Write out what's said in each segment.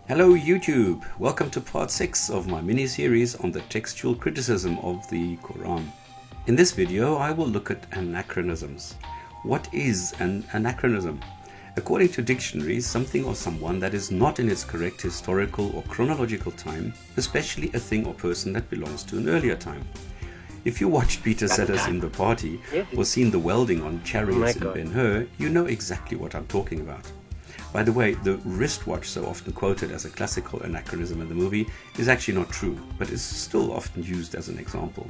Hello YouTube! Welcome to part 6 of my mini-series on the textual criticism of the Koran. In this video I will look at anachronisms. What is an anachronism? According to dictionaries, something or someone that is not in its correct historical or chronological time, especially a thing or person that belongs to an earlier time. If you watched Peter Sellers in The Party or seen the welding on chariots in Ben-Hur, you know exactly what I'm talking about. By the way, the wristwatch so often quoted as a classical anachronism in the movie is actually not true, but is still often used as an example.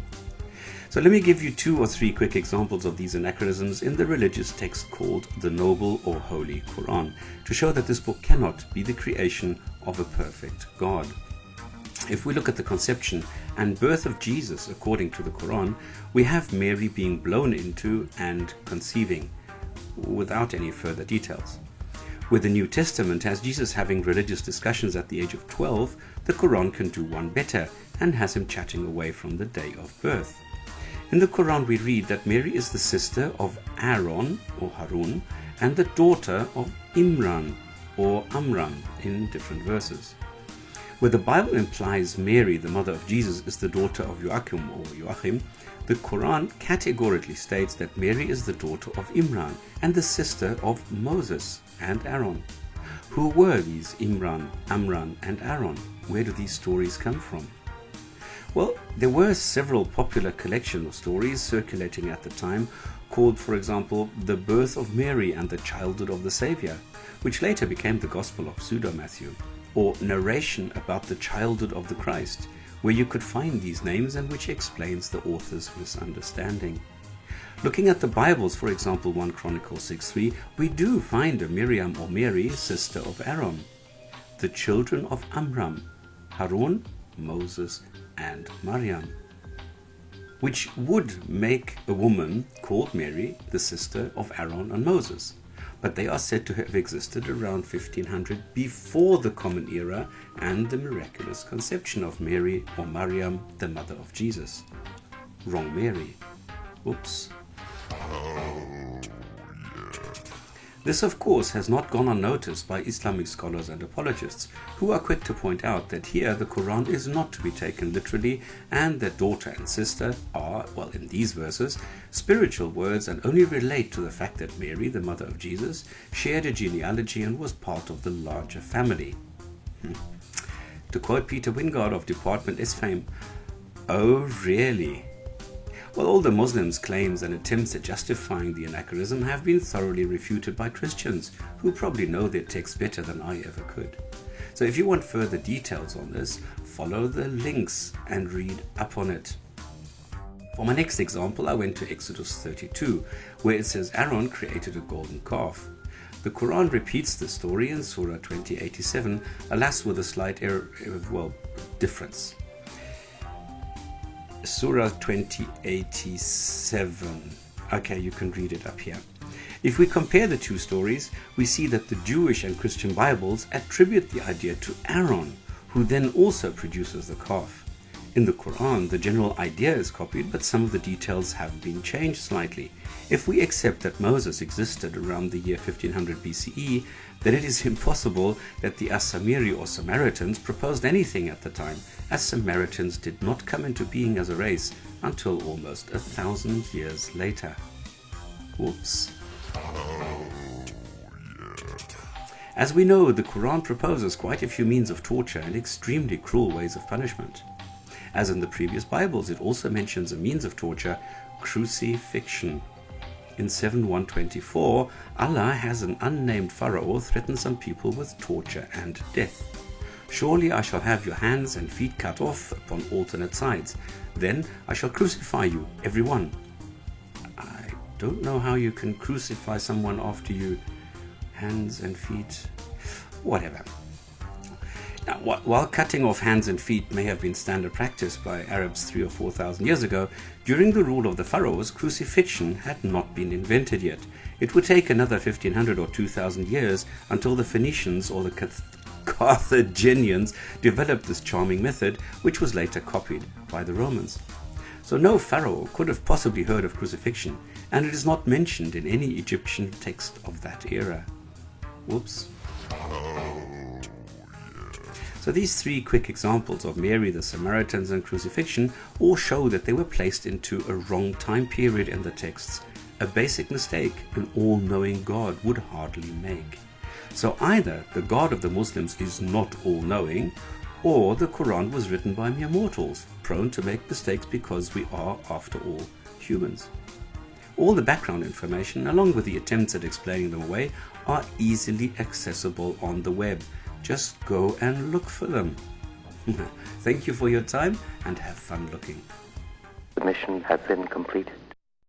So let me give you 2 or 3 quick examples of these anachronisms in the religious text called the Noble or Holy Koran, to show that this book cannot be the creation of a perfect God. If we look at the conception and birth of Jesus according to the Koran, we have Mary being blown into and conceiving, without any further details. With the New Testament, as Jesus having religious discussions at the age of 12, the Quran can do one better and has him chatting away from the day of birth. In the Quran we read that Mary is the sister of Aaron or Harun and the daughter of Imran or Amram in different verses. Where the Bible implies Mary, the mother of Jesus, is the daughter of Joachim or Joachim, the Quran categorically states that Mary is the daughter of Imran and the sister of Moses and Aaron. Who were these Imran, Amran and Aaron? Where do these stories come from? Well, there were several popular collections of stories circulating at the time called, for example, The Birth of Mary and the Childhood of the Saviour, which later became the Gospel of Pseudo-Matthew, or Narration about the Childhood of the Christ, where you could find these names and which explains the author's misunderstanding. Looking at the Bibles, for example 1 Chronicles 6:3, we do find a Miriam or Mary, sister of Aaron. The children of Amram, Harun, Moses and Maryam, which would make a woman called Mary the sister of Aaron and Moses. But they are said to have existed around 1500 before the Common Era and the miraculous conception of Mary or Maryam, the mother of Jesus. Wrong Mary. Oops. This, of course, has not gone unnoticed by Islamic scholars and apologists, who are quick to point out that here the Quran is not to be taken literally and that daughter and sister are, well, in these verses, spiritual words and only relate to the fact that Mary, the mother of Jesus, shared a genealogy and was part of the larger family. To quote Peter Wingard of Department S fame, "Oh, really?" Well, all the Muslims' claims and attempts at justifying the anachronism have been thoroughly refuted by Christians, who probably know their text better than I ever could. So if you want further details on this, follow the links and read up on it. For my next example, I went to Exodus 32, where it says Aaron created a golden calf. The Quran repeats the story in Surah 20:87, alas with a slight difference. Surah 20:87. Okay, you can read it up here. If we compare the two stories, we see that the Jewish and Christian Bibles attribute the idea to Aaron, who then also produces the calf. In the Quran, the general idea is copied, but some of the details have been changed slightly. If we accept that Moses existed around the year 1500 BCE, then it is impossible that the As-Samiri or Samaritans proposed anything at the time, as Samaritans did not come into being as a race until almost 1,000 years later. Whoops. As we know, the Quran proposes quite a few means of torture and extremely cruel ways of punishment. As in the previous Bibles, it also mentions a means of torture, crucifixion. In 7:124, Allah has an unnamed Pharaoh threaten some people with torture and death. "Surely I shall have your hands and feet cut off upon alternate sides. Then I shall crucify you, every one." I don't know how you can crucify someone after you hands and feet. Whatever. Now, while cutting off hands and feet may have been standard practice by Arabs 3,000 or 4,000 years ago, during the rule of the pharaohs, crucifixion had not been invented yet. It would take another 1,500 or 2,000 years until the Phoenicians or the Carthaginians developed this charming method, which was later copied by the Romans. So no pharaoh could have possibly heard of crucifixion, and it is not mentioned in any Egyptian text of that era. Whoops. So these three quick examples of Mary, the Samaritans, and crucifixion all show that they were placed into a wrong time period in the texts, a basic mistake an all-knowing God would hardly make. So either the God of the Muslims is not all-knowing, or the Quran was written by mere mortals, prone to make mistakes because we are, after all, humans. All the background information, along with the attempts at explaining them away, are easily accessible on the web. Just go and look for them. Thank you for your time and have fun looking. The mission has been completed.